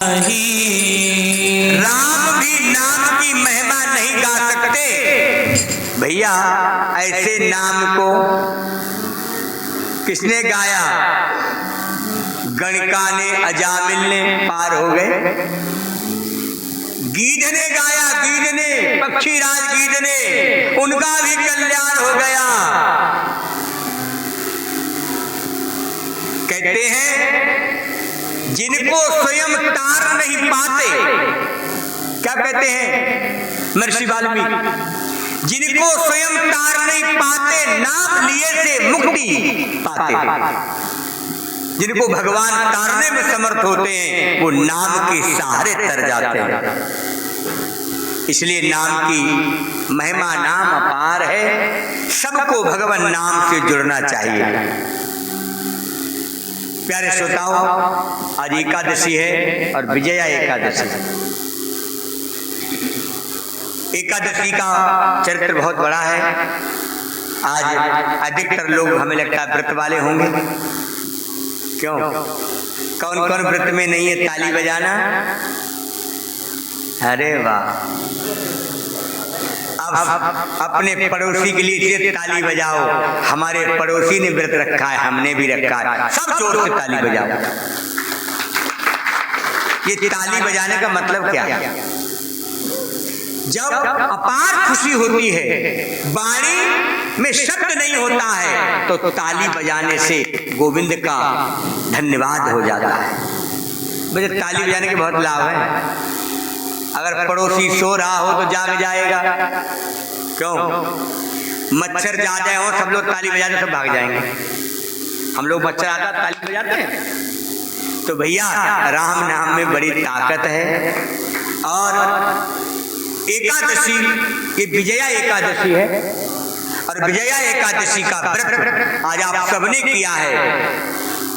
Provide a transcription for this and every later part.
राम भी नाम की महिमा नहीं गा सकते भैया। ऐसे नाम को किसने गाया? गणिका ने, अजामिल ने पार हो गए। गीध ने गाया, गीध ने, पक्षीराज गीध ने, उनका भी कल्याण हो गया। कहते हैं जिनको स्वयं तार नहीं पाते, क्या कहते हैं महर्षि वाल्मीकि, जिनको स्वयं तार नहीं पाते नाम लिए से मुक्ति पाते। जिनको भगवान तारने में समर्थ होते हैं वो नाम के सहारे तर जाते हैं। इसलिए नाम की महिमा, नाम अपार है। सबको भगवान नाम से जुड़ना चाहिए। प्यारे श्रोताओं, आज एकादशी है और विजया एकादशी। एकादशी का चरित्र बहुत बड़ा है। आज अधिकतर लोग हमें लगता है व्रत वाले होंगे। क्यों? कौन कौन व्रत में नहीं है? ताली बजाना। अरे वाह! अब अपने पड़ोसी के लिए सिर्फ ताली बजाओ। हमारे पड़ोसी ने व्रत रखा है, हमने भी रखा है, सब जोर से ताली बजाओ। ये ताली बजाने का मतलब क्या है? जब अपार खुशी होती है, वाणी में शब्द नहीं होता है, तो ताली बजाने से गोविंद का धन्यवाद हो जाता है। मुझे ताली बजाने के बहुत लाभ है। अगर पड़ोसी सो रहा हो तो जाग जाएगा। क्यों? मच्छर ज्यादा हो, सब लोग ताली बजाते सब भाग जाएंगे। हम लोग मच्छर आता ताली बजाते हैं। तो भैया राम नाम में बड़ी ताकत है। और एकादशी ये विजया एकादशी है और विजया एकादशी का व्रत आज आप सबने किया है।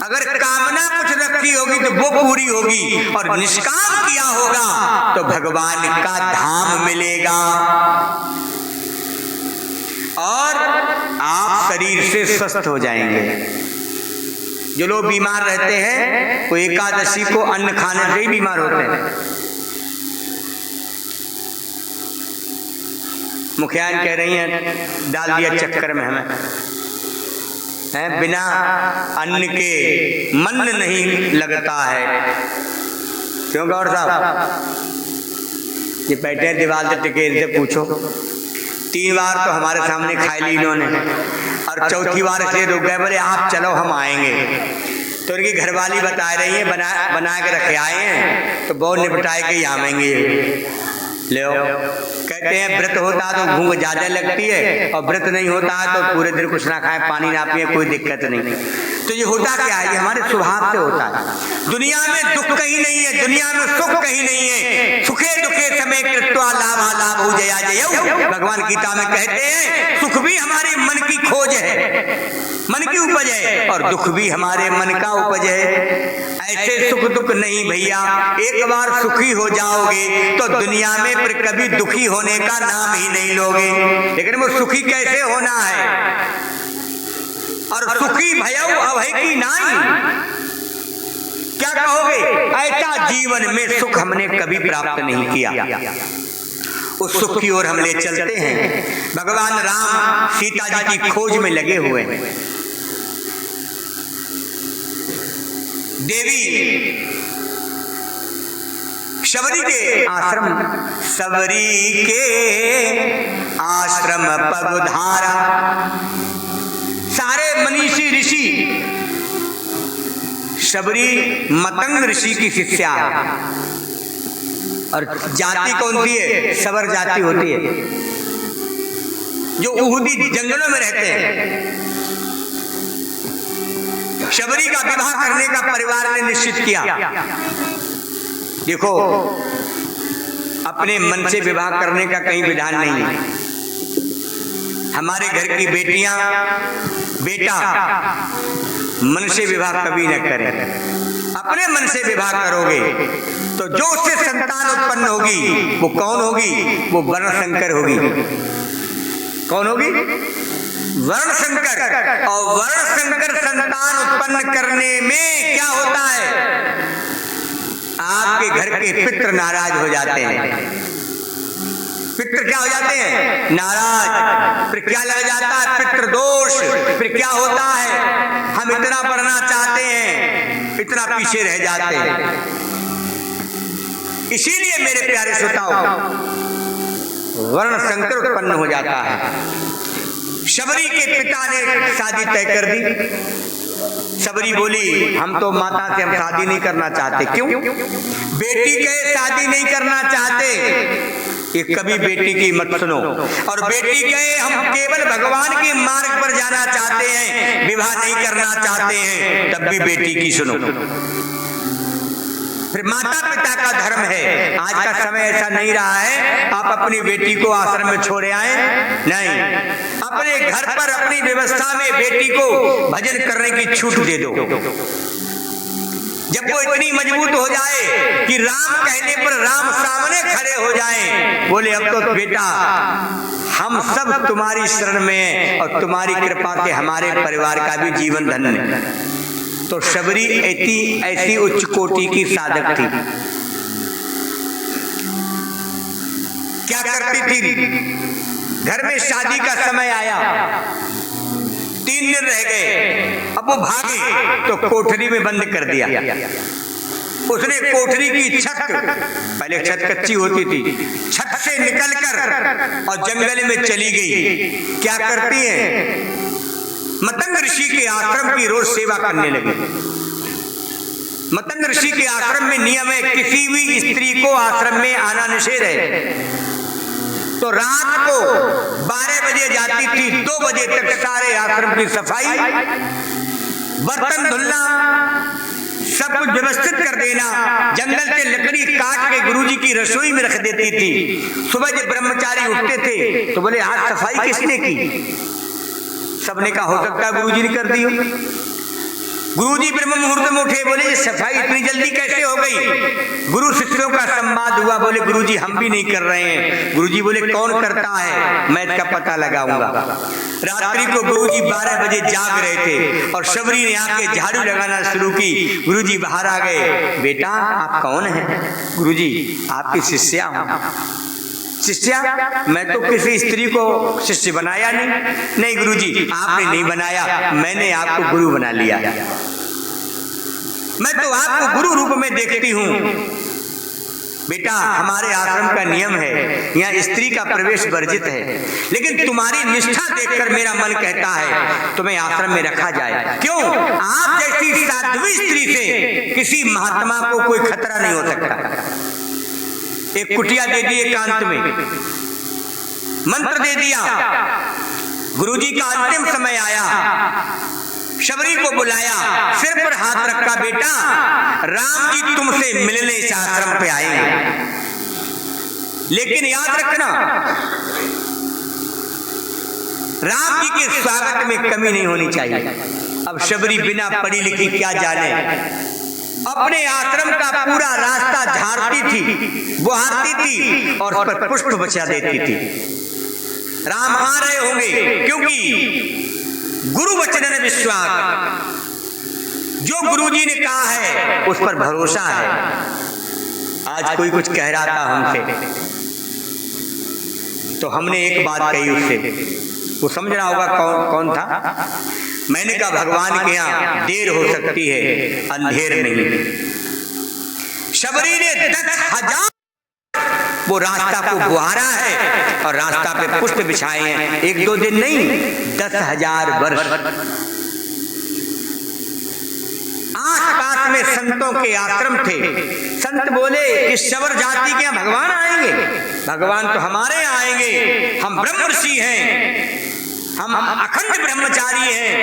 अगर कामना कुछ रखी होगी तो वो पूरी होगी और निष्काम किया होगा तो भगवान का धाम मिलेगा और आप शरीर से स्वस्थ हो जाएंगे। जो लोग बीमार रहते हैं वो एकादशी को अन्न खाने से ही बीमार होते हैं। मुखियान कह रही हैं डाल दिया चक्कर में हमें है, बिना अन्न के मन नहीं लगता है। क्यों गौर साहब? ये बैठे हैं दीवार से टिके, इनसे पूछो। 3 बार तो हमारे सामने खाई ली इन्होंने और चौथी बार से रुक गए, बोले आप चलो हम आएंगे। तो उनकी घरवाली बता रही है बना के रखे आए हैं तो बहुत निपटाए के ही आवेंगे। ले कहते हैं व्रत होता है तो भूख ज्यादा लगती है और व्रत नहीं होता है तो पूरे दिन कुछ ना खाए, पानी ना पिए, कोई दिक्कत नहीं। तो ये होता क्या है? ये हमारे स्वभाव से होता है। दुनिया में दुख कहीं नहीं है, दुनिया में सुख कहीं नहीं है। सुखे दुखे समय कृत्वा लाभा लाभ हो जया जय। भगवान गीता में कहते हैं सुख भी हमारे मन की खोज है, मन की उपज है, और दुख भी हमारे मन का उपज है। ऐसे सुख दुख नहीं भैया। एक बार सुखी हो जाओगे तो दुनिया में फिर कभी दुखी होने का नाम ही नहीं लोगे। लेकिन वो सुखी कैसे होना है? और सुखी भयउ अभय की नाई। क्या कहोगे? ऐसा जीवन में सुख हमने कभी प्राप्त नहीं किया। उस सुख की ओर हम ले चलते हैं। भगवान राम सीता जी की खोज में लगे हुए हैं। देवी शबरी के आश्रम, शबरी के आश्रम पगुधारा। सारे मनीषी ऋषि, शबरी मतंग ऋषि की शिष्या है। और जाति कौन सी है? शबर जाति होती है जो उहुदी जंगलों में रहते हैं। शबरी का विवाह करने का परिवार ने निश्चित किया। देखो अपने मन से विवाह करने का कहीं विधान नहीं है। हमारे घर की बेटियां बेटा मन से विवाह कभी न करें। अपने मन से विवाह करोगे तो जो उससे संतान उत्पन्न होगी वो कौन होगी? वो वर्ण संकर होगी। कौन होगी? वर्ण संकर। और वर्ण संकर संतान उत्पन्न करने में क्या होता है? आपके घर के पितृ नाराज हो जाते हैं। पितृ क्या हो जाते हैं? नाराज। फिर क्या लग जाता है? पितृ दोष। फिर क्या होता है? हम इतना बढ़ना चाहते हैं, इतना पीछे रह जाते हैं। इसीलिए मेरे प्यारे श्रोताओं, वर्ण संकर उत्पन्न हो जाता है। शबरी के पिता ने शादी तय कर दी। शबरी बोली, हम तो माता से हम शादी नहीं करना चाहते। क्यों? बेटी के शादी नहीं करना चाहते, ये कभी बेटी की मत सुनो। और बेटी कहे, हम केवल भगवान के मार्ग पर जाना चाहते हैं, विवाह नहीं करना चाहते हैं, तब भी बेटी की सुनो। फिर माता पिता का धर्म है। आज का समय ऐसा नहीं रहा है आप अपनी बेटी को आश्रम में छोड़े आए, नहीं, अपने घर पर अपनी व्यवस्था में बेटी को भजन करने की छूट दे दो। जब वो इतनी मजबूत हो जाए कि राम कहने पर राम सामने खड़े हो जाएं, बोले अब तो बेटा हम सब तुम्हारी शरण में हैं और तुम्हारी कृपा से हमारे परिवार का भी जीवन धन्य है। तो शबरी ऐसी उच्च कोटि की साधक थी। क्या करती थी? घर में शादी का समय आया, 3 दिन रह गए, अब वो भागे तो कोठरी में बंद कर दिया। उसने कोठरी की छत, पहले छत कच्ची होती थी, छत से निकलकर और जंगल में चली गई। क्या करती है? मतंग ऋषि के आश्रम की रोज सेवा करने लगी। मतंग ऋषि के आश्रम में नियम है, किसी भी स्त्री को आश्रम में आना निषेध है। तो रात को 12 बजे जाती थी, 2 बजे तक सारे आश्रम की सफाई, बर्तन धुलना, सब कुछ व्यवस्थित कर देना। जंगल से लकड़ी काट के गुरुजी की रसोई में रख देती थी। सुबह जब ब्रह्मचारी उठते थे तो बोले, आज सफाई किसने की? सबने कहा, हो सकता है गुरुजी ने कर दी हो। गुरुजी ब्रह्म मुहूर्त में उठे, बोले ये सफाई इतनी जल्दी कैसे हो गई? गुरु शिष्यों का संवाद हुआ, बोले गुरुजी हम भी नहीं कर रहे हैं। गुरुजी बोले कौन करता है, मैं इसका पता लगाऊंगा। रात्रि को गुरुजी 12 बजे जाग रहे थे और शबरी ने आके झाड़ू लगाना शुरू की। गुरुजी बाहर आ गए, बेटा आप कौन है? गुरुजी आपकी शिष्या हूं। शिष्या? मैं तो किसी स्त्री को शिष्य बनाया नहीं गुरुजी, आपने नहीं बनाया, मैंने आपको गुरु बना लिया। मैं तो आपको गुरु रूप में देखती हूँ। बेटा हमारे आश्रम का नियम है, यहाँ स्त्री का प्रवेश वर्जित है, लेकिन तुम्हारी निष्ठा देखकर मेरा मन कहता है तुम्हें आश्रम में रखा जाए। क्यों? आप जैसी साध्वी स्त्री से किसी महात्मा को कोई खतरा नहीं हो सकता। एक कुटिया दे दी एकांत में, मंत्र दे दिया। गुरुजी का अंतिम समय आया, शबरी को बुलाया, सिर पर हाथ रखा, बेटा राम जी तुमसे मिलने इस आश्रम पे आएंगे, लेकिन याद रखना राम जी के स्वागत में कमी नहीं होनी चाहिए। अब शबरी बिना पढ़ी लिखी क्या जाने, अपने आश्रम का पूरा रास्ता झाड़ती थी, बुहारती थी और उस पर पुष्प बचा देती थी। राम आ रहे होंगे, क्योंकि गुरु वचन में विश्वास, जो गुरुजी ने कहा है उस पर भरोसा है। आज कोई कुछ कह रहा था हमसे, तो हमने एक बात कही उससे, वो समझ रहा होगा कौन था। मैंने कहा भगवान के यहाँ देर हो सकती है, अंधेर नहीं। शबरी ने 10,000 वो रास्ता को बुहारा है और रास्ता पे पुष्प बिछाए हैं, 1-2 दिन नहीं, 10,000 वर्ष। आस-पास में संतों के आश्रम थे। संत बोले इस शबर जाति के यहाँ भगवान आएंगे? भगवान तो हमारे यहाँ आएंगे, हम ब्रह्म ऋषि हैं, हम अखंड ब्रह्मचारी हैं,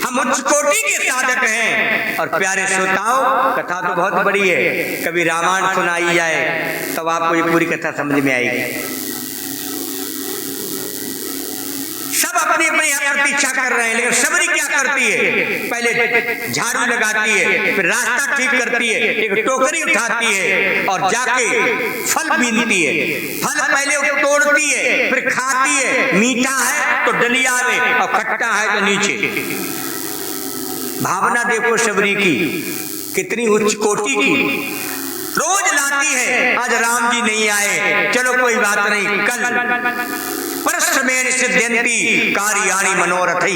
हम उच्च कोटि के साधक हैं। और प्यारे श्रोताओं, कथा तो बहुत बड़ी है, कभी रामायण सुनाई जाए तब आपको ये पूरी कथा समझ में आएगी। सब अपनी अपनी प्रतीक्षा कर रहे हैं, लेकिन शबरी क्या करती है? पहले झाड़ू लगाती है, फिर रास्ता ठीक करती है, एक टोकरी उठाती है और जाके फल बीनती है। फल पहले वो तोड़ती है, फिर खाती है, मीठा है तो डलिया में और खट्टा है तो नीचे। भावना देखो शबरी की, कितनी उच्च कोटि की। रोज लाती है, आज राम जी नहीं आए, चलो कोई बात नहीं, कल परिश्रमेण सिद्ध्यन्ति कार्याणि मनोरथै।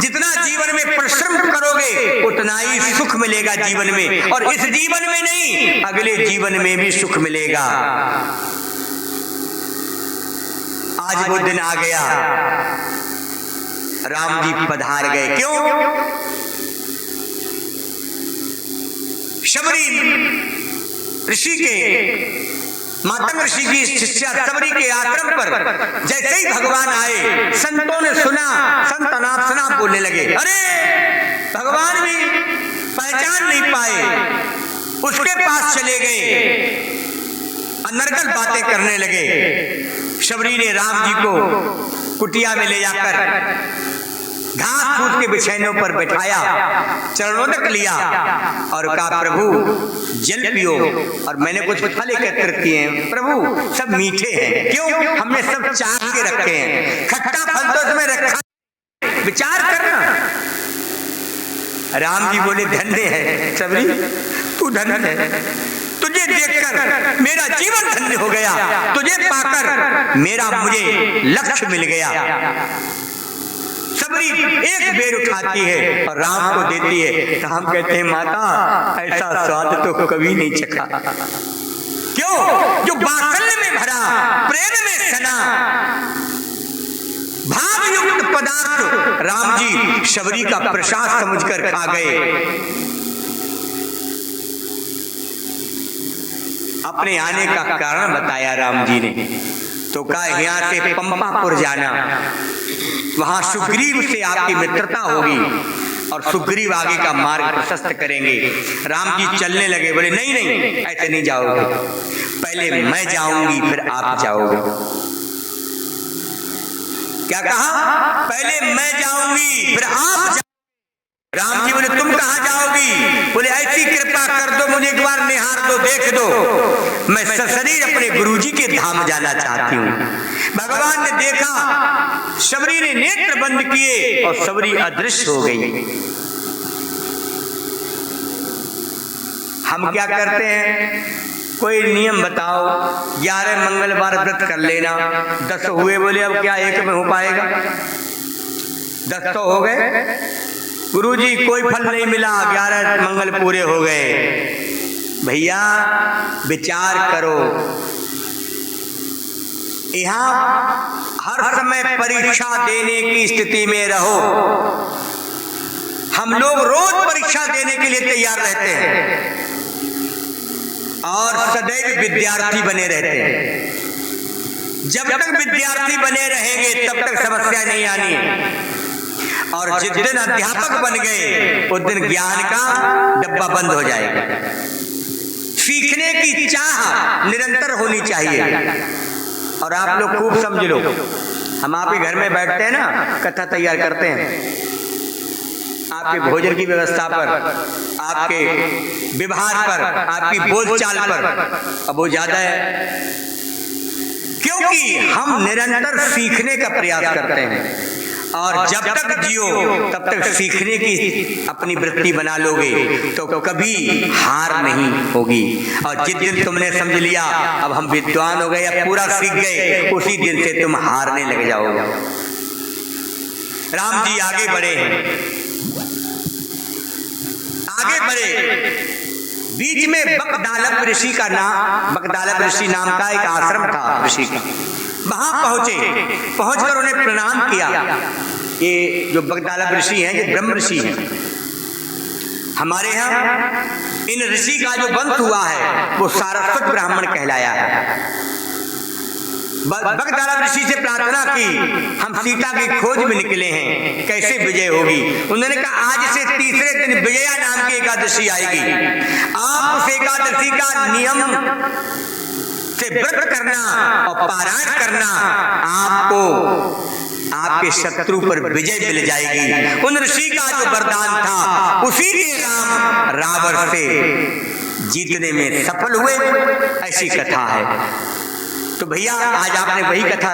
जितना जीवन में परिश्रम करोगे उतना ही सुख मिलेगा जीवन में, और इस जीवन में नहीं अगले जीवन में भी सुख मिलेगा। आज वो दिन आ गया, राम जी पधार गए। क्यों? शबरी ऋषि के, मातंग ऋषि की शिष्या शबरी के आश्रम पर जैसे ही भगवान आए, संतों ने सुना, संत अनाप शनाप बोलने लगे। अरे भगवान भी पहचान नहीं पाए, उसके पास चले गए, अनर्गल बातें करने लगे। शबरी ने राम जी को कुटिया में ले जाकर घास फूस के बिछैनों पर बैठाया, चरणों तक लिया और कहा प्रभु जल पियो, और मैंने कुछ फल एकत्रित किए हैं, प्रभु सब मीठे हैं। क्यों? हमने सब चाक के रखे हैं, खट्टा फल तो उसमें रखा, विचार करना। राम जी बोले धन्य है शबरी, तू धन्य है, तुझे देखकर मेरा जीवन धन्य हो गया, तुझे पाकर मेरा मुझे लक्ष्य मिल गया। शबरी एक बेर उठाती है और राम को देती है। तो हम कहते हैं माता ऐसा स्वाद तो कभी नहीं चखा। क्यों? जो वात्सल्य में भरा, प्रेम में सना, भावयुक्त पदार्थ राम जी शबरी का प्रसाद समझकर खा गए। अपने आने का कारण बताया राम जी ने, तो कहा यहाँ से पंपापुर जाना, वहां सुग्रीव से आपकी मित्रता होगी और सुग्रीव आगे का मार्ग प्रशस्त करेंगे। राम जी चलने लगे, बोले नहीं नहीं ऐसे नहीं जाओगे, पहले मैं जाऊंगी फिर आप जाओगे। क्या कहा? पहले मैं जाऊंगी फिर आप। राम जी बोले तुम कहां जाओगी? बोले ऐसी कृपा कर दो, मुझे एक बार निहार दो, देख दो, मैं सशरीर अपने गुरुजी के धाम जाना चाहती हूँ। भगवान ने देखा, शबरी ने नेत्र बंद किए और शबरी अदृश्य हो गई। हम क्या करते हैं? कोई नियम बताओ, 11 मंगलवार व्रत कर लेना, 10 हुए, बोले अब क्या एक में हो पाएगा? 10 तो हो गए, गुरुजी कोई फल नहीं मिला, 11 मंगल पूरे हो गए। भैया विचार करो, यहाँ हर समय परीक्षा देने की स्थिति में रहो। हम लोग रोज परीक्षा देने के लिए तैयार रहते हैं और सदैव विद्यार्थी बने रहते हैं। जब तक विद्यार्थी बने रहेंगे तब तक समस्या नहीं आनी, और जिस दिन अध्यापक बन गए उस दिन ज्ञान का डब्बा बंद हो जाएगा। सीखने की चाह निरंतर होनी चाहिए। और आप लोग खूब समझ लो, हम आपके घर में बैठते हैं ना, कथा तैयार करते हैं, आपके भोजन की व्यवस्था पर, आपके व्यवहार पर, आपकी बोलचाल पर, अब वो ज्यादा है क्योंकि हम निरंतर सीखने का प्रयास करते हैं। और जब तक जियो तब तक सीखने की अपनी वृत्ति बना लोगे तो कभी हार नहीं होगी। और जिस दिन तुमने समझ लिया अब हम विद्वान हो गए या पूरा सीख गए, उसी दिन से तुम हारने लग जाओगे। राम जी आगे बढ़े हैं, आगे बढ़े, बीच में बकदालक ऋषि का नाम, बकदालक ऋषि नाम का एक आश्रम था ऋषि का। वहां पहुंचे, पहुंचकर उन्हें प्रणाम किया। ये जो बकदालक ऋषि हैं ये ब्रह्म ऋषि हैं। हमारे यहाँ इन ऋषि का जो वंश हुआ है वो सारस्वत ब्राह्मण कहलाया है। बकदालक ऋषि से प्रार्थना की, हम सीता की खोज में निकले हैं, कैसे विजय होगी? उन्होंने कहा आज से तीसरे दिन विजया नाम की एकादशी आएगी। आप उस एकादशी का नियम से व्रत करना और पारायण करना, आपको आपके शत्रु पर विजय मिल जाएगी। उन ऋषि का जो वरदान था उसी के राम रावण से जीतने में सफल हुए, ऐसी कथा है। तो भैया आज आपने वही कथा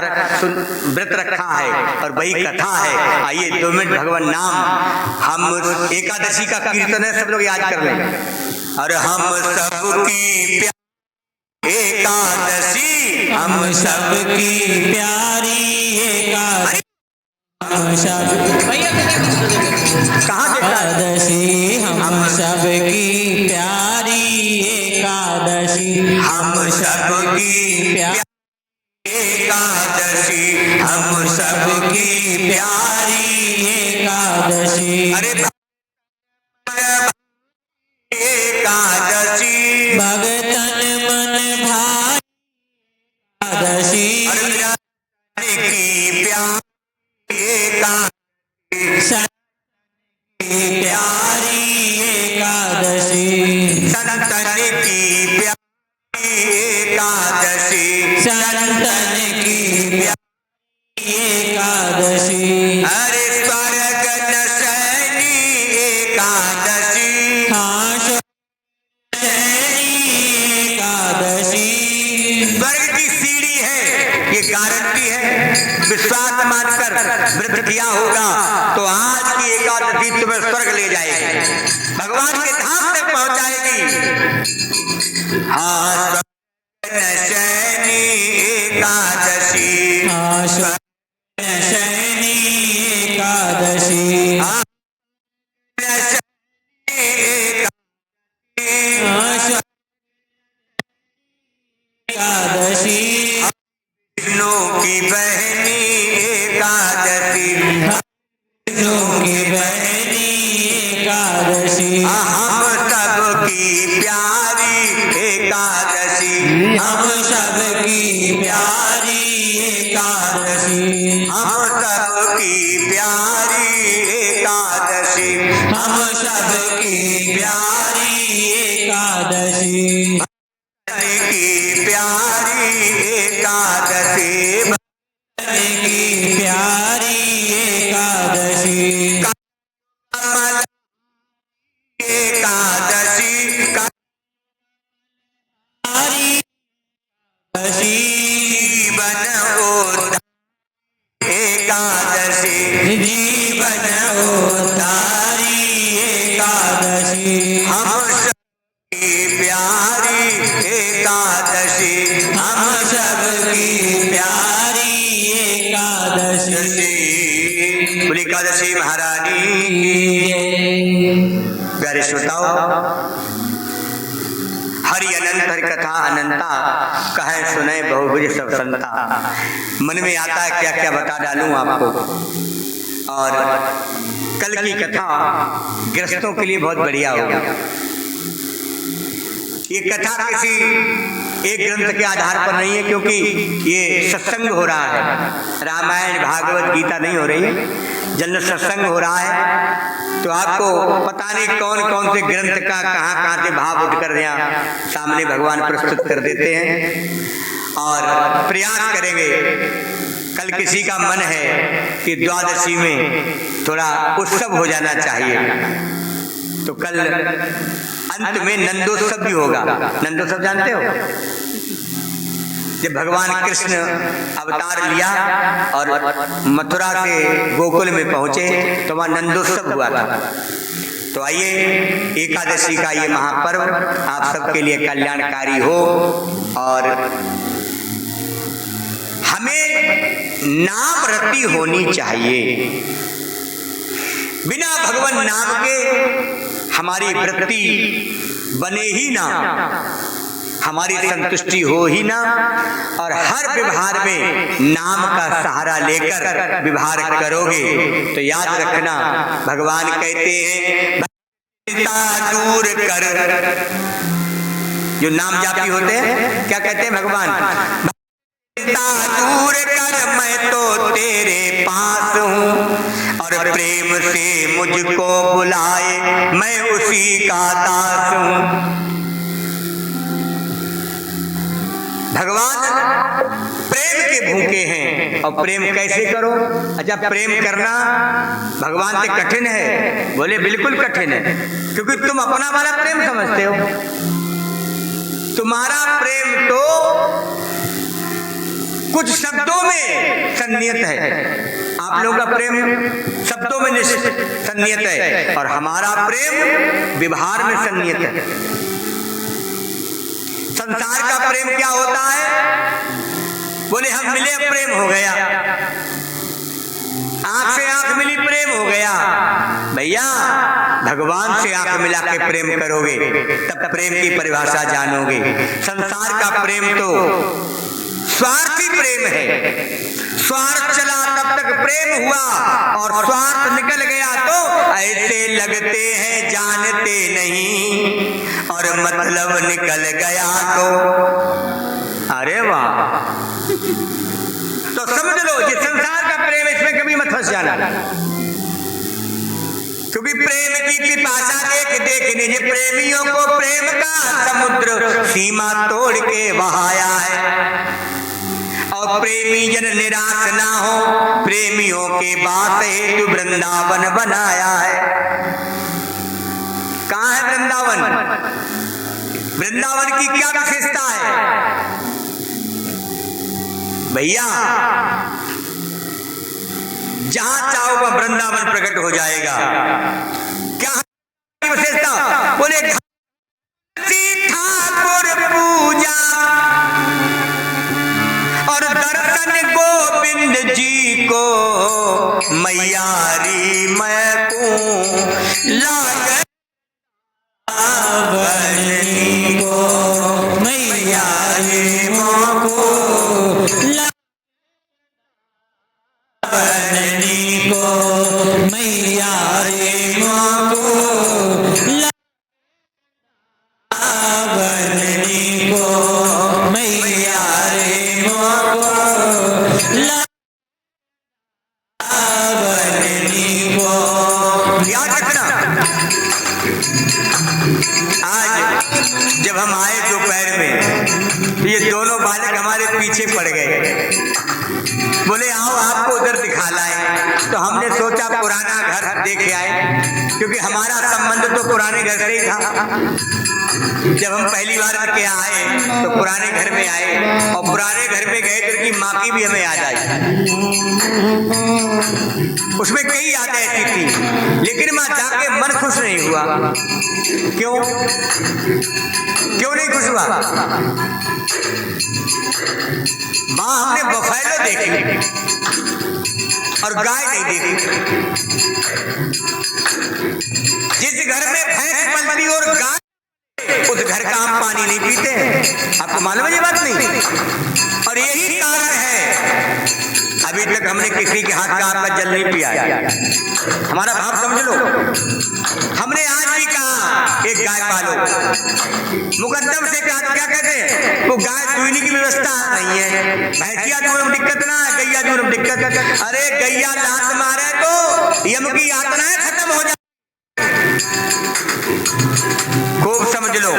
व्रत रखा है और वही कथा है। आइए 2 मिनट भगवान नाम, हम एकादशी का कीर्तन है, सब लोग याद कर लें। और हम सबकी प्यारी एकादशी, हम सबकी प्यारी एकादशी, हम सब कहाँ एकादशी, हम सबकी प्यारी एकादशी, हम सबकी प्यारी एकादशी, हम सबकी प्यारी एकादशी। अरे एकादशी, भगतन मन भाई एकादशी, की प्यारी एकादशी, प्यारी एकादशी, संतन की प्यारी एकादशी, संतन की प्यारी एकादशी। अरे स्वर्ग नशैनी एकादशी, हाँ एकादशी, स्वर्ग की सीढ़ी है, ये गारंटी है। विश्वास मानकर व्रत किया होगा तो आज की एकादशी तुम्हें स्वर्ग ले जाएगी, भगवान के धाम तक पहुंचाएगी। हाँ शैनी एकादशी, हाँ शयनी एकादशी, हाँ एकादशी, विष्णु की बहनी एकादशी, विष्णु की बहनी एकादशी, हम सबकी प्यारी एकादशी, हम सबकी प्यारी एकादशी, हम सबकी प्यारी एकादशी, हम सबकी प्यारी एकादशी, की प्यारी एकादशी, की प्यारी एकादशी, कमल एकादशी, प्यारी एकादशी, जीवन उद्धार एकादशी, जीवन उद्धारी एकादशी, हम सबकी प्यारी एकादशी, हम सबकी प्यारी एकादशी। बोली एकादशी महारानी। प्यारे श्रोताओं, हरि अनंत हरि कथा अनंता, कहे सुने बहुभुज सब संता। मन में आता है क्या क्या बता डालूं आपको। और कल की कथा गृहस्थों के लिए बहुत बढ़िया होगी। ये कथा किसी एक ग्रंथ के आधार पर नहीं है, क्योंकि ये सत्संग हो रहा है, रामायण भागवत गीता नहीं हो रही है, जनरल सत्संग हो रहा है। तो आपको पता नहीं कौन कौन से ग्रंथ का कहाँ कहाँ से भाव उठकर यहाँ सामने भगवान प्रस्तुत कर देते हैं। और प्रयास करेंगे, कल किसी का मन है कि द्वादशी में थोड़ा उत्सव हो जाना चाहिए, तो कल अंत में नंदोत्सव भी होगा। नंदोत्सव जानते हो? जब भगवान कृष्ण अवतार लिया और मथुरा से गोकुल में पहुंचे तो वहां नंदोत्सव हुआ था। तो आइए, एकादशी का ये महापर्व आप सबके लिए कल्याणकारी हो। और हमें नाम रति होनी चाहिए। बिना भगवान नाम के हमारी वृत्ति बने ही ना, हमारी संतुष्टि हो ही ना। और हर व्यवहार में नाम का सहारा लेकर व्यवहार करोगे तो याद रखना, भगवान कहते हैं दूर कर। जो नाम जापी होते हैं क्या कहते हैं भगवान? दूर कर, मैं तो तेरे पास हूँ, और प्रेम से मुझको बुलाए, मैं उसी का दास हूँ। भगवान प्रेम के भूखे हैं। और प्रेम कैसे करो? अच्छा, प्रेम करना भगवान से कठिन है? बोले बिल्कुल कठिन है, क्योंकि तुम अपना वाला प्रेम समझते हो। तुम्हारा प्रेम तो कुछ शब्दों में सन्नियत है, आप लोगों का प्रेम शब्दों में सन्नियत है और हमारा प्रेम व्यवहार में सन्नियत है। संसार का प्रेम क्या होता है? बोले हम मिले प्रेम हो गया, आंख से आंख मिली प्रेम हो गया। भैया भगवान से आंख मिला के प्रेम करोगे तब प्रेम की परिभाषा जानोगे। संसार का प्रेम तो स्वार्थी प्रेम है, स्वार्थ चला तब तक प्रेम हुआ और स्वार्थ निकल गया तो ऐसे लगते हैं जानते नहीं, और मतलब निकल गया तो अरे वाह। तो समझ लो ये संसार का प्रेम, इसमें कभी मत फंस जाना, क्योंकि प्रेम की पिपासा देख देख निज प्रेमियों को प्रेम का समुद्र सीमा तोड़ के बहाया है। और प्रेमी जन निराश ना हो, प्रेमियों के बात हेतु वृंदावन बनाया है। कहाँ है वृंदावन? वृंदावन की क्या विशेषता है भैया? जहां चाहो वह वृंदावन प्रकट हो जाएगा। क्या विशेषता? बोले ठाकुर पूजा और दर्शन गोविंद जी को, मैयारी मैं को लाग बननी को, मैयारी मोको बननी को, मैयारी मोको बननी को, मैयारी मोको बननी को। याद रखना, आज जब हम आए दोपहर में ये दोनों बालक हमारे पीछे पड़ गए, बोले आओ आपको उधर दिखा लाए। तो हमने सोचा पुराना घर देखे आए, क्योंकि हमारा संबंध तो पुराने घर से ही था। जब हम पहली बार के आए तो पुराने घर में आए, और पुराने घर में गए तो की माँ की भी हमें याद आई। उसमें कई यादें ऐसी थी, लेकिन माँ जाके मन खुश नहीं हुआ। क्यों क्यों नहीं खुश हुआ? माँ हमने बफैलो देखी और गाय नहीं देखी। जिस घर में भैंस पलती और गाय, उस घर का हम पानी नहीं पीते हैं। आपको मालूम है ये बात? नहीं। और यही कारण है अभी तक हमने किसी के हाथ का आपका जल नहीं पिया। हमारा भाव समझ लो। हमने आज भी कहा एक गाय पालो, मुकद्दम से क्या कहते हैं? वो गाय दूहने की व्यवस्था नहीं है। भैंसिया दूध में दिक्कत ना है, गैया दूध में दिक्कत। अरे गैया लात मारे तो यम की यातनाएं खत्म हो जाए। खूब समझ लो,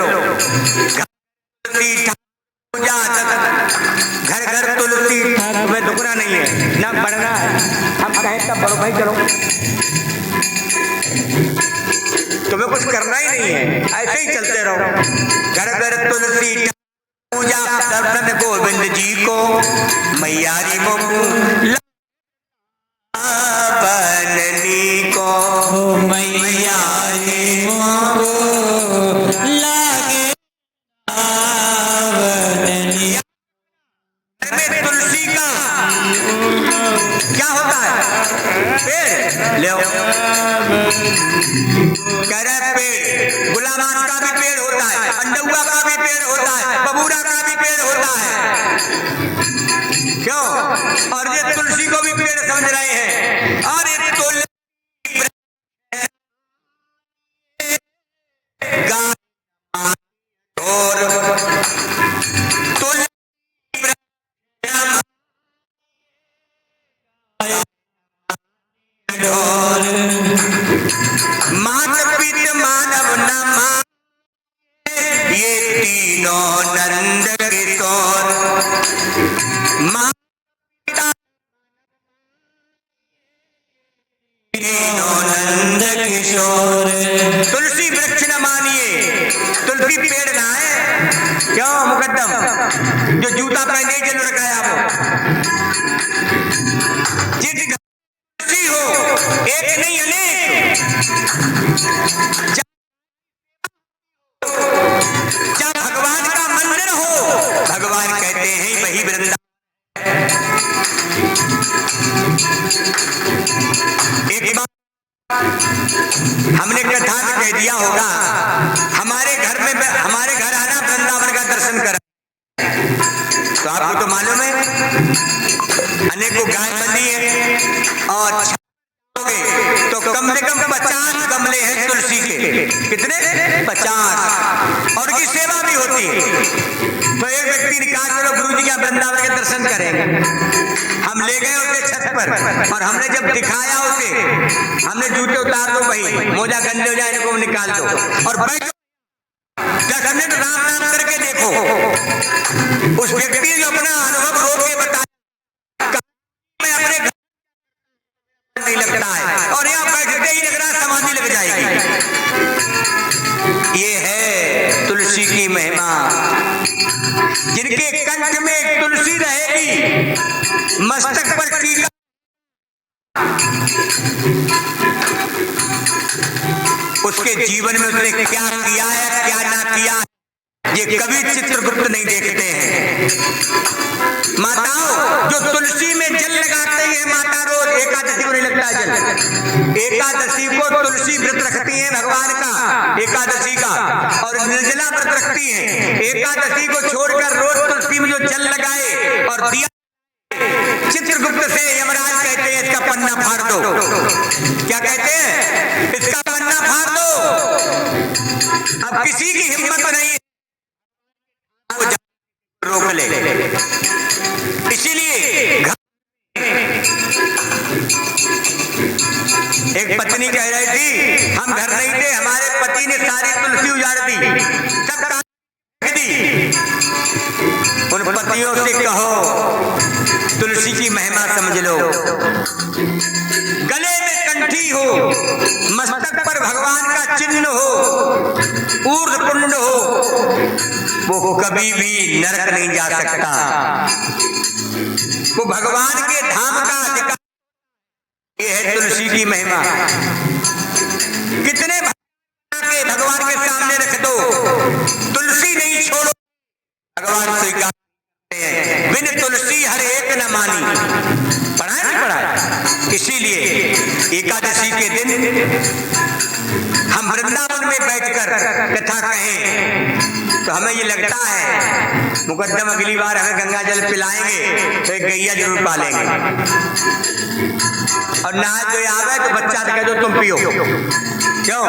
घर घर तुलसी में दुखना नहीं है ना बढ़ना है। हम कहें तब बड़ो भाई चलो, तुम्हें कुछ करना ही नहीं है, ऐसे ही चलते रहो। घर घर तुलसी पूजा दर्शन गोविंद जी को, मैयारी मोको बननी को, मैयारी मोको लागे बननी। में तुलसी का क्या होता है? पेड़ ले कह रहे पेड़, गुलाबान का भी पेड़ होता है, अंडुआ का भी पेड़ होता है, बबूरा का भी पेड़ होता है। क्यों? और ये तुलसी एकदम जो जूता पहने ही चल रखा है आप जिस घर हो एक नहीं अनेक जब भगवान का मंदिर हो भगवान कहते हैं वही वृंदावन। एक बार हमने कथा में कह दिया होगा हमारे घर आना वृंदावन का दर्शन कर तो आपको तो मालूम है अनेकों गाय बंधी है और तो कम से कम 50 गमले हैं तुलसी के। कितने 50 और उनकी सेवा भी होती है। तो एक व्यक्ति ने कहा चलो गुरु जी का वृंदावन के दर्शन करेंगे। हम ले गए उसे छत पर और हमने जब दिखाया उसे हमने जूते उतार दो भाई मोजा गंदे हो जाए इनको निकाल दो और बैठो 10 मिनट राम नाम करके देखो। उस व्यक्ति ने अपना अनुभव रो के बताया मैं अपने घर नहीं लगता है और यहाँ बैठते ही लग रहा समाधि लग जाएगी। ये है तुलसी की महिमा। जिनके कंठ में तुलसी रहेगी मस्तक पर टीका उसके जीवन में उसने क्या किया है क्या ना किया ये कभी चित्रगुप्त नहीं देखते हैं। माताओं जो तुलसी में जल लगाते हैं माता रोज एकादशी को नहीं लगता है जल। एकादशी को तुलसी व्रत रखती है भगवान का एकादशी का और निर्जला व्रत रखती है। एकादशी को छोड़कर रोज तुलसी में जो जल लगाए और दिया चित्रगुप्त से यमराज कहते हैं इसका पन्ना फाड़ दो। क्या कहते हैं इसका पन्ना फाड़ दो। अब किसी की हिम्मत नहीं रोक ले। इसीलिए एक पत्नी कह रही थी हम घर नहीं थे हमारे पति ने सारी तुलसी उजाड़ दी सब काट दी। उन पतियों से कहो तुलसी की महिमा समझ लो। गले में कंठी हो मस्तक पर भगवान का चिन्ह हो ऊर्ध्व कुंड हो वो कभी भी नरक नहीं जा सकता। वो भगवान के धाम का अधिकार। ये है तुलसी की महिमा। कितने के भगवान के सामने रख दो तुलसी नहीं छोड़ो भगवान स्वीकार करते हैं। बिन तुलसी हर एक न मानी। पढ़ा नहीं पढ़ा। इसीलिए एकादशी के दिन हम वृंदावन में बैठकर कथा कहें तो हमें ये लगता है मुकद्दम अगली बार हमें गंगा जल पिलाएंगे तो एक गैया जरूर पालेंगे और ना जो आवे तो बच्चा कह दो तुम पियो। क्यों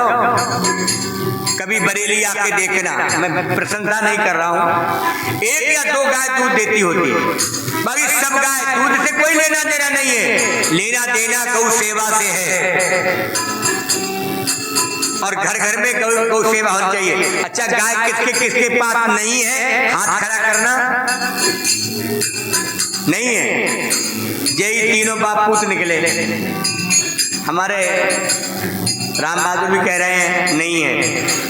कभी बरेली आके देखना मैं प्रशंसा नहीं कर रहा हूँ 1 या 2 गाय दूध देती होती बाकी सब गाय दूध से कोई लेना देना नहीं है। लेना देना गौ सेवा से है और घर घर में गौ सेवा होनी चाहिए। अच्छा गाय किसके किसके पास नहीं है हाथ खड़ा करना नहीं है। यही तीनों बाप पूत निकले। हमारे राम बहादुर भी कह रहे हैं नहीं है।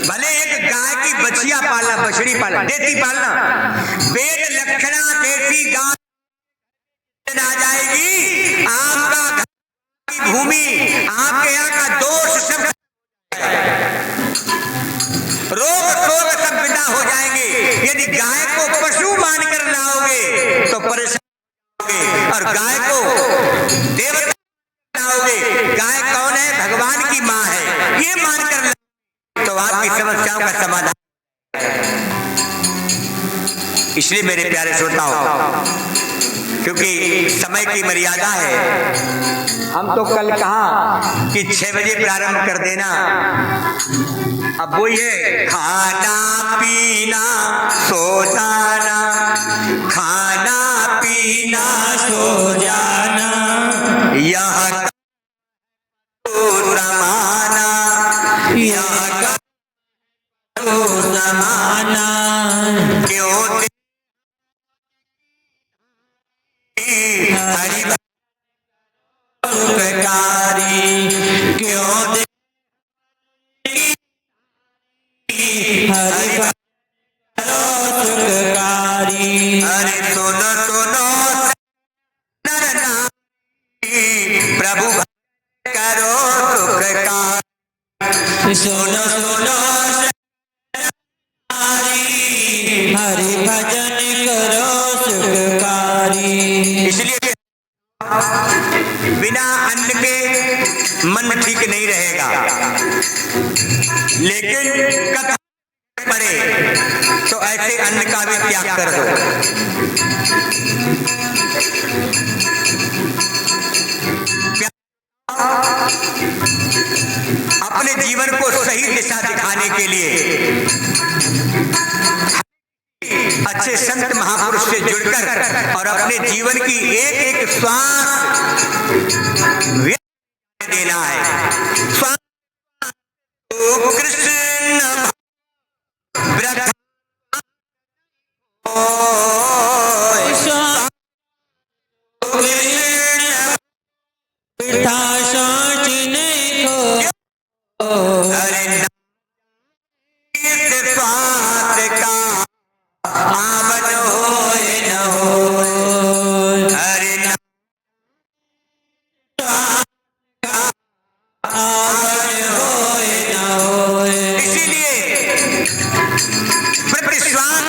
भले एक गाय की बछिया पालना बछड़ी पालना देती पालना वेद लक्षणा देती गाय आ जाएगी आपका की भूमि आपके यहाँ का दोष सब रोग शोक सब विदा हो जाएंगे। यदि गाय को पशु मानकर लाओगे तो परेशान होगे और गाय को देवता लाओगे। गाय कौन है भगवान की माँ है ये मानकर तो आपकी समस्याओं का समाधान। इसलिए मेरे प्यारे श्रोताओं क्योंकि समय की मर्यादा है हम तो कल कहा कि 6 बजे प्रारंभ कर देना। अब वो ये खाना पीना सो जाना खाना पीना सो जाना यहाँ समाना यहाँ समाना क्यों हरि सुखकारी क्यों हरि सुखकारी अरे सुनो सुनो नर नारी, प्रभु भक्त करो सुख का। सुनो सुनो हरि भजन करो सुखकारी। इसलिए बिना अन्न के मन ठीक नहीं रहेगा, लेकिन कथा पड़े तो ऐसे अन्न का भी त्याग कर दो। अपने जीवन को सही दिशा दिखाने के लिए अच्छे संत महापुरुष से जुड़कर और अपने जीवन की एक एक श्वास देना है। श्वास कृष्ण व्रत अरे श्वास का आवन होए न होए, अरे आवन होए न होए। इसीलिए प्रति श्वास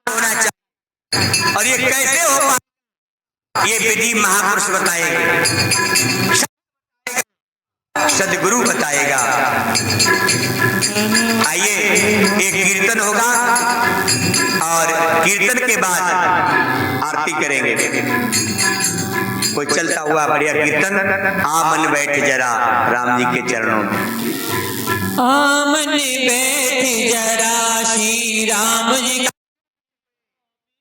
होना चाहिए। और ये कैसे हो पाए, ये विधि महापुरुष बताएंगे, सदगुरु बताएगा। आइए एक कीर्तन होगा और कीर्तन के बाद आरती करेंगे। कोई चलता हुआ बढ़िया कीर्तन, आमन बैठ जरा राम जी के चरणों में। आमन बैठ जरा श्री राम जी,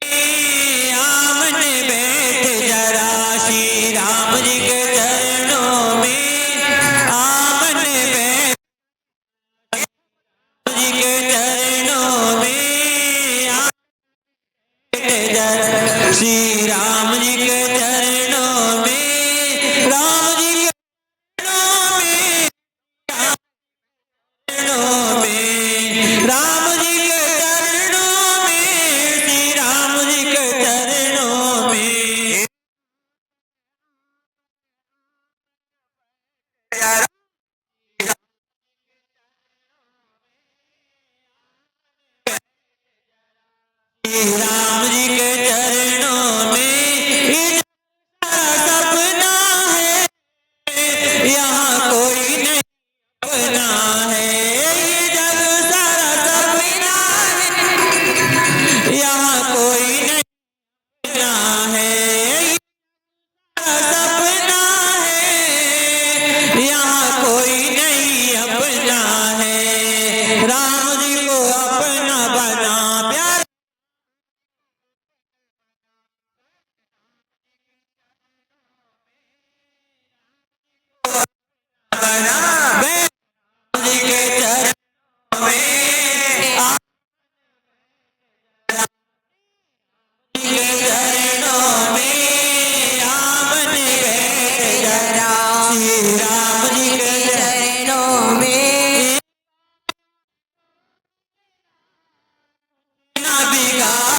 आमन बैठ जरा श्री राम जी के चरणों में, आमन बैठ जी के चरणों में, श्री राम जी के चरणों में, राम जी के चरणों में, राम जी के चरणों में, श्री राम जी के चरणों में। राम जी के चरणों में सपना है, यहाँ कोई नहीं अपना है, ये जग सारा सपना है, यहाँ कोई नहीं अपना है, ये सपना है, यहाँ कोई नहीं अपना है। राम जी को अपना बना प्यार बना, राम जी के चरणों में, राम जी के चरणों में, आमन बैठ जरा श्री राम जी के चरणों में, ना बिगाड़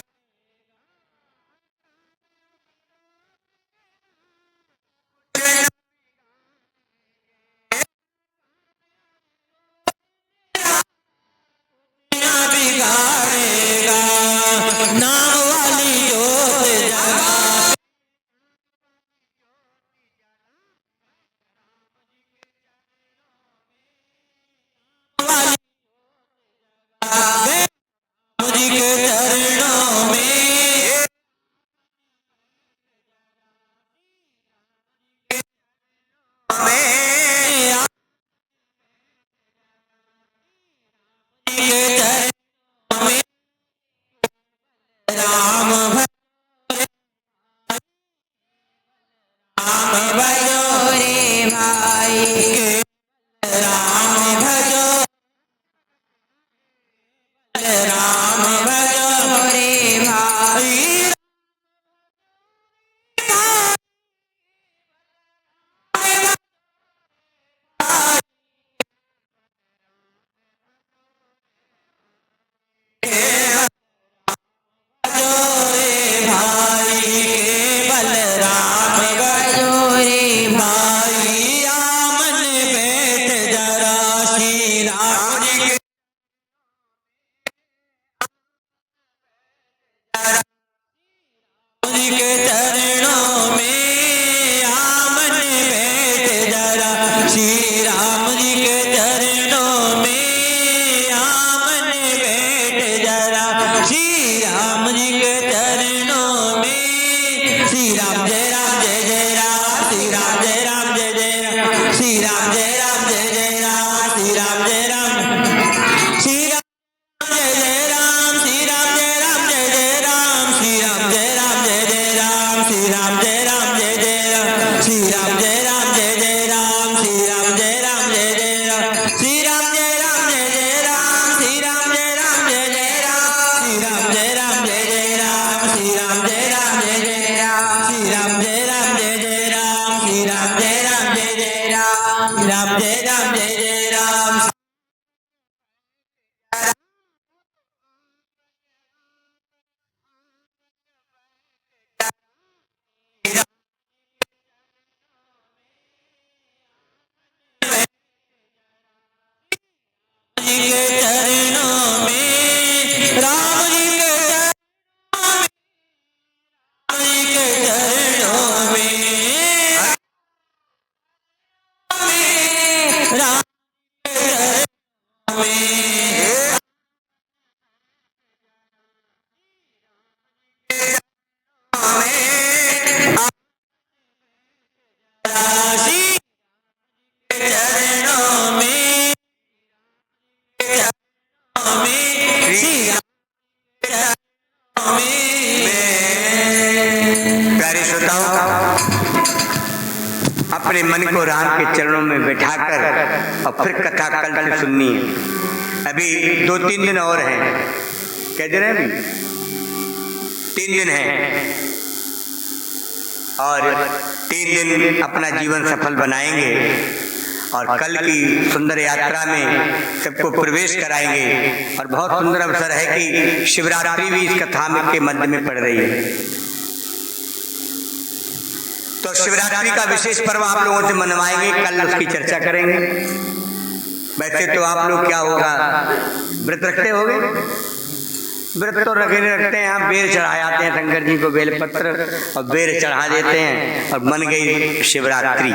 अपने मन को राम के चरणों में बैठाकर और फिर कथा कल से सुननी है। अभी 2-3 दिन और हैं। क्या दिन है अभी? 3 दिन हैं और 3 दिन अपना जीवन सफल बनाएंगे और कल की सुंदर यात्रा में सबको प्रवेश कराएंगे। और बहुत सुंदर अवसर है कि शिवरात्रि भी इस कथा में के मध्य में पड़ रही है। तो शिवरात्रि का विशेष पर्व आप लोगों से मनवाएंगे, कल उसकी चर्चा करेंगे। वैसे तो आप लोग क्या होगा, व्रत रखते होगे? व्रत तो रखते हैं, हम बेर चढ़ा आते हैं शंकर जी को, बेलपत्र और बेर चढ़ा देते हैं और बन गई शिवरात्रि।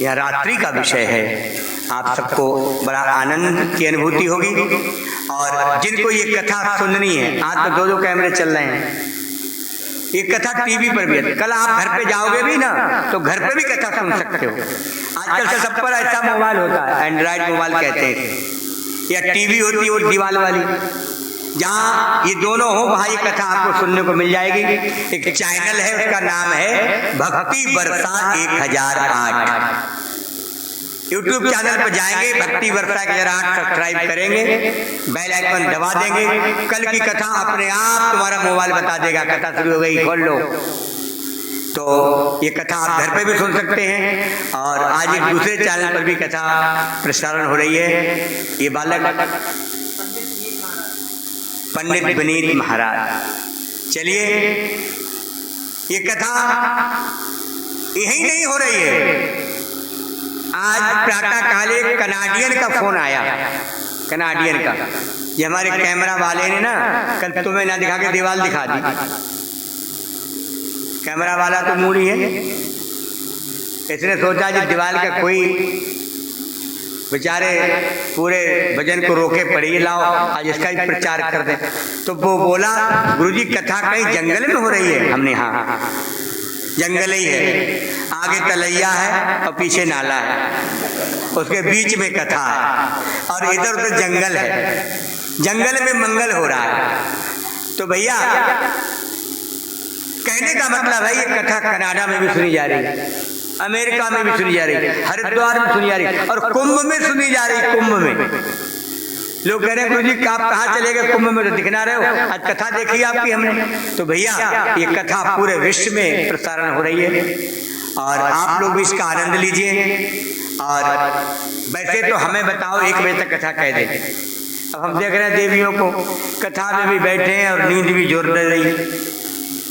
यह रात्रि का विषय है। आप सबको बड़ा आनंद की अनुभूति होगी। और जिनको ये कथा सुननी है, आज तो 2 कैमरे चल रहे हैं, ये कथा टीवी पर भी है। कल आप घर पे जाओगे भी ना तो घर पे भी कथा सुन सकते हो। आजकल से सब पर ऐसा मोबाइल होता है, एंड्रॉइड मोबाइल कहते हैं, या टीवी होती है वो दीवाल वाली, जहाँ ये दोनों हो वहाँ ये कथा आपको सुनने को मिल जाएगी। एक चैनल है, उसका नाम है भक्ति वर्षा 1008। यूट्यूब चैनल पर जाएंगे, भक्ति वर्षा 1008 सब्सक्राइब करेंगे, बेल आइकन दबा देंगे, कल की कथा अपने आप तुम्हारा मोबाइल बता देगा, कथा शुरू हो गई, खोल लो। तो ये कथा आप घर पे भी सुन सकते हैं और आज एक दूसरे चैनल पर भी कथा प्रसारण हो रही है। ये बालक पंडित विनीत महाराज। चलिए, ये कथा यही नहीं हो रही है। आज प्रातः काले कनाडियन का फोन आया, कनाडियन का। ये हमारे कैमरा वाले ने ना कल तुम्हें ना दिखा के दीवार दिखा दी। कैमरा वाला तो मूड़ी है, इसने सोचा जी दीवार का कोई बेचारे पूरे भजन को रोके पड़े, लाओ आज इसका ही प्रचार कर दे। तो वो बोला गुरुजी कथा कहीं जंगल में हो रही है। हमने हाँ, जंगल ही है, आगे तलैया है और पीछे नाला है, उसके बीच में कथा है और इधर उधर जंगल है, जंगल में मंगल हो रहा है। तो भैया कहने का मतलब है ये कथा कनाडा में भी सुनी जा रही है, अमेरिका में भी सुनी जा रही है, हरिद्वार में सुनी जा रही है और कुंभ में सुनी जा रही है। कुंभ में लोग कह रहे हैं गुरुजी आप कहाँ चले गए, कुंभ में तो दिखना रहे हो, आज कथा देखी आपकी हमने। तो भैया ये कथा पूरे विश्व में प्रसारण हो रही है और आप लोग भी इसका आनंद लीजिए। और वैसे तो हमें बताओ 1 बजे तक कथा कह दे। अब हम देख रहे हैं देवियों को कथा में भी बैठे हैं और नींद भी जोर दे रही है,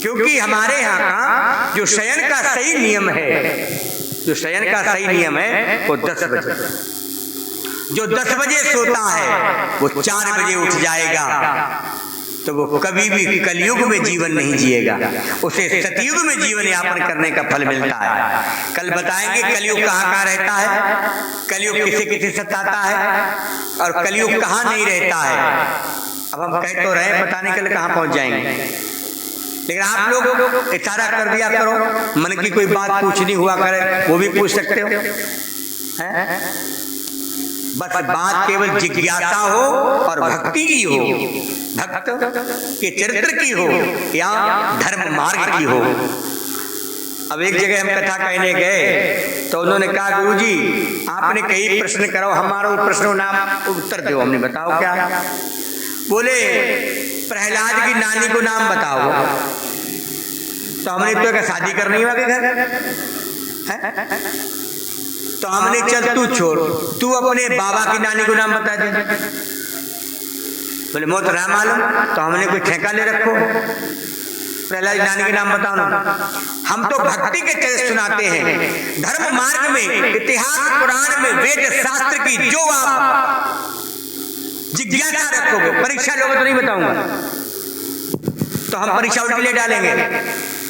क्योंकि हमारे यहाँ का जो शयन का सही नियम है, जो शयन का सही नियम है वो 10 बजे। जो 10 बजे सोता है वो 4 बजे उठ जाएगा, तो वो कभी भी कलयुग में जीवन नहीं जिएगा, उसे सतयुग में जीवन यापन करने का फल मिलता है। कल बताएंगे कलयुग कहाँ कहाँ रहता है, कलयुग किसे किसे सताता है और कलयुग कहाँ नहीं रहता है। अब हम कह तो रहे पता नहीं कल कहाँ पहुँच जाएंगे, लेकिन आप लोग इशारा कर दिया करो, मन की कोई बात पूछनी हुआ करे वो भी पूछ सकते हो, हैं? बस बात केवल जिज्ञासा हो और भक्ति की हो, भक्त के चरित्र की हो या धर्म मार्ग की हो। अब एक जगह हम कथा कहने गए तो उन्होंने कहा गुरुजी आपने कई प्रश्न करो, हमारा प्रश्नों नाम उत्तर दो। हमने बताओ क्या? बोले प्रहलाद की नानी को नाम बताओ। तो हमने तो क्या शादी करनी है घर? तो हमने चल तू छोड़, तू अपने बाबा की नानी को नाम बता दे। बोले मोत राम मालूम। तो हमने कोई ठेका ले रखो, प्रहलाद की नानी के नाम बताओ ना। हम तो भक्ति के चरित्र सुनाते हैं, धर्म मार्ग में, इतिहास पुराण में, वेद शास्त्र की जो आप जिज्ञासा रखोगे, परीक्षा लोगे तो नहीं बताऊंगा, तो हम परीक्षा उल्टी ले डालेंगे।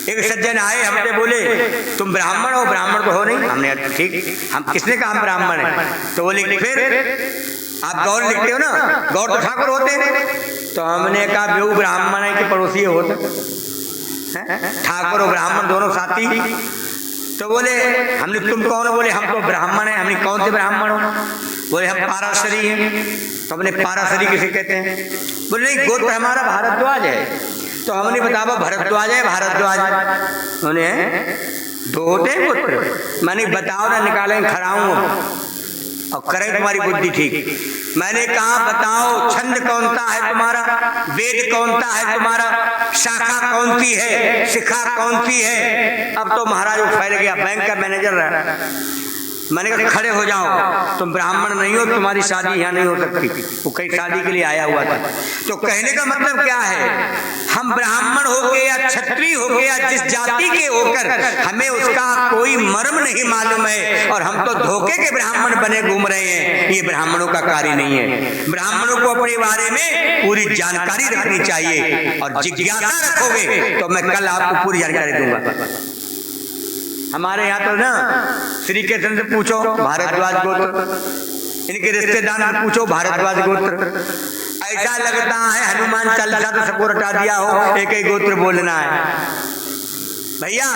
एक सज्जन आए हमसे बोले तुम ब्राह्मण हो? ब्राह्मण तो हो नहीं। हमने ठीक, हम किसने कहा हम ब्राह्मण हैं? तो बोले फिर आप गौर लिखते हो ना, गौर तो ठाकुर होते हैं। तो हमने कहा बेहू ब्राह्मण है कि पड़ोसी होते, ठाकुर और ब्राह्मण दोनों साथी। तो बोले हमने तुम कौन हो? बोले हम तो ब्राह्मण हैं। हमने कौन से ब्राह्मण हो? बोले हम पाराशरी हैं। तो हमने पाराशरी किसे कहते हैं? बोले नहीं गोत्र हमारा भारद्वाज है। तो हमने बताया भारद्वाज है, भारद्वाज उन्हें दो होते हैं गोत्र, मैंने बताओ ना, निकालें खड़ाऊं और करें तुम्हारी बुद्धि ठीक। मैंने कहा बताओ छंद कौन सा है तुम्हारा, वेद कौन सा है तुम्हारा, शाखा कौन सी है, शिखा कौन सी है। अब तो महाराज वो फैल गया, बैंक का मैनेजर रहा। मैंने कहा खड़े हो जाओ, तुम ब्राह्मण नहीं हो, तुम्हारी शादी यहाँ नहीं हो सकती। वो कई शादी के लिए आया हुआ था। तो कहने का मतलब क्या है, हम ब्राह्मण हो गए या क्षत्रिय हो गए या जिस जाति के होकर हमें उसका कोई मर्म नहीं मालूम है और हम तो धोखे के ब्राह्मण बने घूम रहे हैं, ये ब्राह्मणों का कार्य नहीं है। ब्राह्मणों को अपने बारे में पूरी जानकारी रखनी चाहिए और जिज्ञासा रखोगे तो मैं कल आपको पूरी जानकारी दूंगा। हमारे यहाँ तो ना श्री कृष्ण से पूछो भारद्वाज गोत्र, इनके रिश्तेदार से पूछो भारद्वाज गोत्र। ऐसा लगता है हनुमान चालीसा तो सबको रटा दिया हो, एक ही गोत्र बोलना है। भैया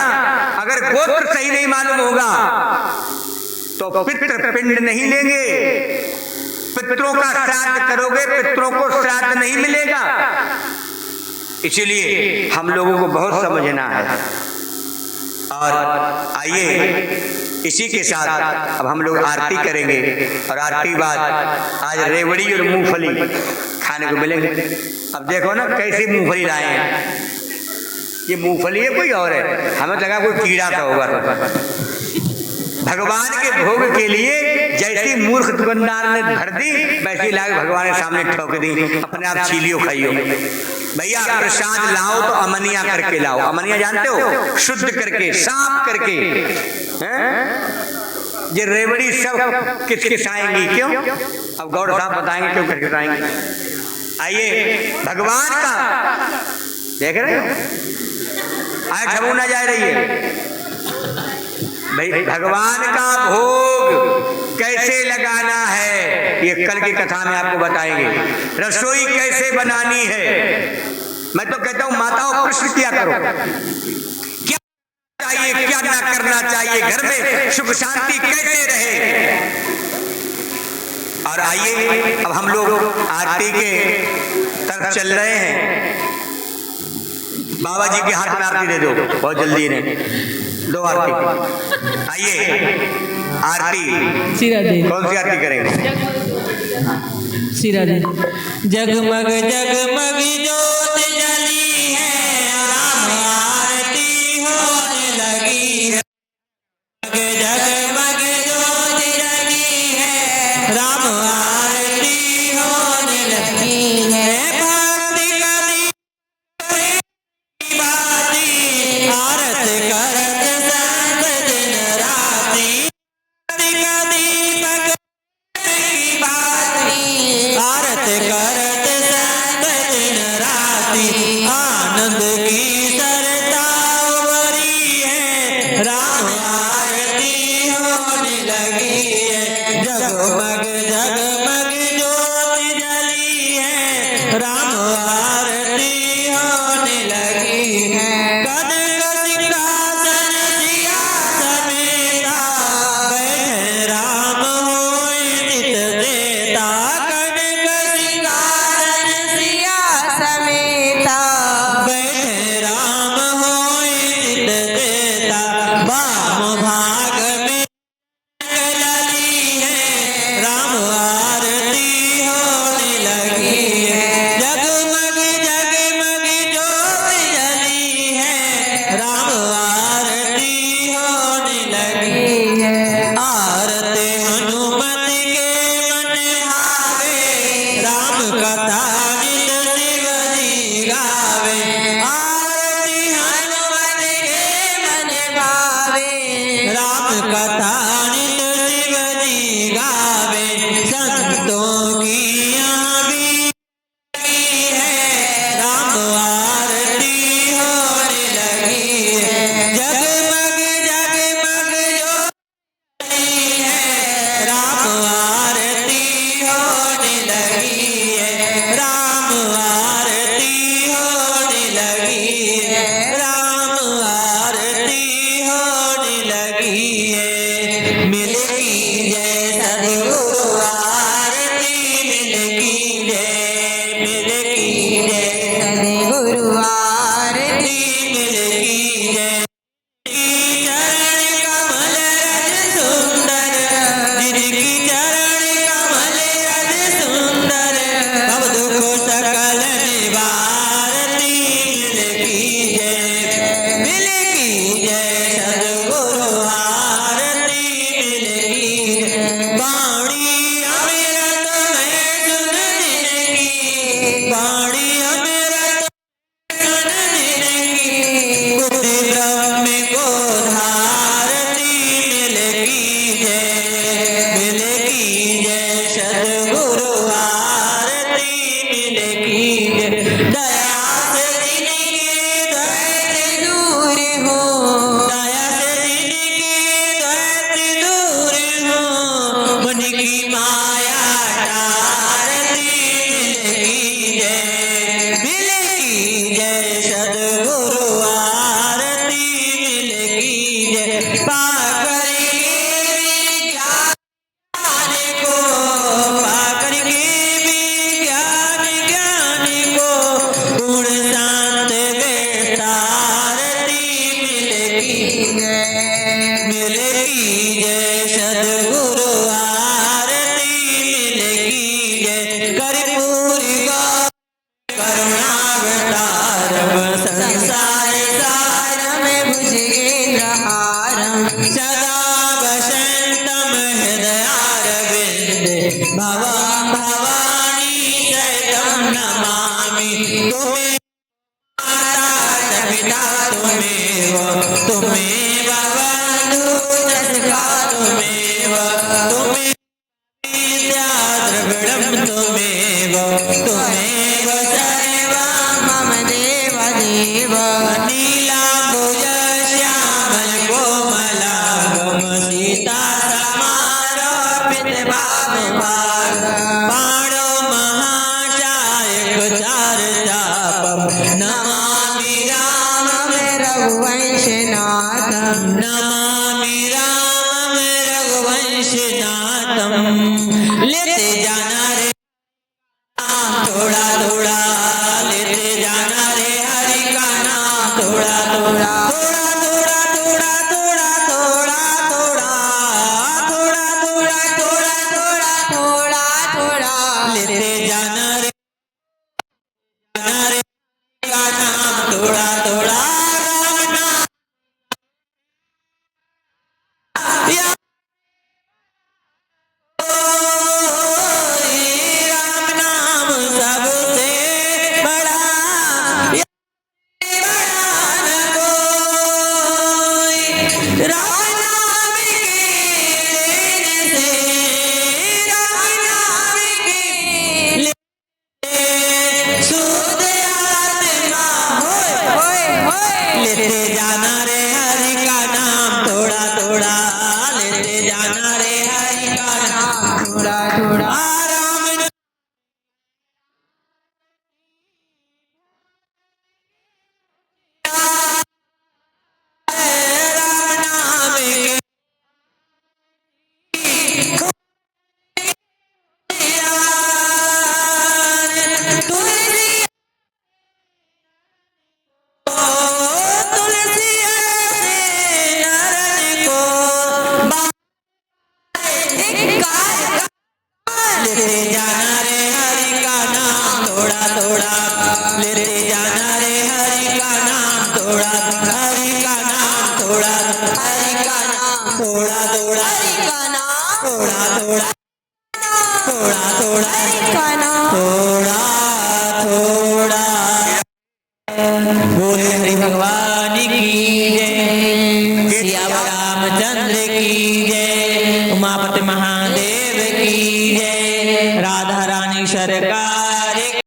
अगर गोत्र सही नहीं मालूम होगा तो पितृ पिंड नहीं लेंगे, पितरों का श्राद्ध करोगे पितरों को श्राद्ध नहीं मिलेगा। इसीलिए हम लोगों को बहुत समझना है। और आइए इसी के साथ अब हम लोग आरती करेंगे और आरती बाद आज रेवड़ी और मूंगफली खाने को मिलेंगे। अब देखो ना कैसी मूंगफली लाए हैं, ये मूंगफली है कोई और है, हमें लगा कोई कीड़ा का होगा। भगवान के भोग के लिए जैसी मूर्ख दुकानदार ने भर दी वैसी लाके भगवान के सामने ठोक दी, अपने आप छीलियो खाइयो। भैया प्रसाद लाओ तो अमनिया करके लाओ। अमनिया जानते हो, शुद्ध करके साफ करके। ये रेवड़ी सब किसकिसाएंगी, क्यों? अब गौड़ साहब बताएंगे क्यों किसकिसाएंगी। आइए भगवान का देख रहे हो, आए ठबू ना जा रही है भाई। भगवान का भोग कैसे लगाना है ये कल की कथा में आपको बताएंगे। रसोई कैसे बनानी है, मैं तो कहता हूँ माताओं प्रश्न किया करो, क्या चाहिए क्या ना करना चाहिए, घर में सुख शांति कैसे रहे। और आइए अब हम लोग आरती के तरफ चल रहे हैं। बाबा जी के हाथ में आरती दे दो बहुत जल्दी ने, दो आरती। आइए आरती कौन सी आरती करेंगे? जगमग जगमग ज्योत जली है, राम आरती होने लगी है। जगमग ज्योत जली है, राम आरती होने लगी है। भक्ति करी बाती, आरत करत संत दिन राती। आरत करत संत दिन राती, आनंद की सरता उभरी है, राम आरती होने लगी है। जगमग जगमग ज्योत जली है, राम आरती होने लगी है। कनक सिंहासन सिंहासन मेरा, बैठे राम होय नित देता। कनक सिंहासन सिंहासन मेरा, बैठे राम होय नित देता। वाम भाग में लली है, राम आरती होने लगी है। जगमग जगमग ज्योत जली है, राम आरती होने लगी है। आरती हनुमत के मन भावे, राम कथा नित शिव जी गावे। आरती हनुमत के मन भावे, राम कथा नित शिव जी गावे। संतों की यहाँ भी है, राम आरती होने लगी है। जगमग जगमग ज्योत जली है, राम आरती होने लगी है। राम आरती होने लगी है, राम आरती होने लगी है। मिल कीजे सद्गुरु आरती मिल कीजे कर्पूरी करुणावतारम संसार सारम भुजगेन्द्रहारम सदा वसंतम हृदयारविंदे भवं भवानी सहितं नमामि तुम्हें माता च पिता तुमेव तुमेव बन्धु सखा तुमेव तुमेव विद्या द्रविणं तुमेव तुमेव सर्वं मम देव देव नीलाम्बुज श्यामल कोमलांगम सीता समारोपित भाव बाणो महाचायक चार चापम नमामि रामं रघुवंशनाथं नमामि रामं रघुवंशनाथं लेते जाना रे थोड़ा थोड़ा लेते जाना रे हरि का नाम थोड़ा थोड़ा थोड़ा थोड़ा थोड़ा थोड़ा थोड़ा थोड़ा थोड़ा थोड़ा थोड़ा थोड़ा थोड़ा लेते जाना रे का नाम थोड़ा थोड़ा राम नाम या राम नाम सबसे बड़ा या बड़ा न कोई राम नाम के लेने से राम नाम के लेने सुध आत्मा होय लेते जाना रे हरि का नाम थोड़ा थोड़ा लेते जाना रे हरि का नाम थोड़ा थोड़ा राम नाम के तुलसी तुलसी से नरन को लेते जाना रे हरि का नाम थोड़ा थोड़ा लेते जाना रे हरि का नाम थोड़ा हरि का नाम थोड़ा हरि का नाम थोड़ा थोड़ा हरि का नाम थोड़ा थोड़ा थोड़ा थोड़ा हरि का नाम थोड़ा थोड़ा बोले हरि भगवान की जय सियावर रामचंद्र की जय उमापति महादेव की जय राधा रानी सरकार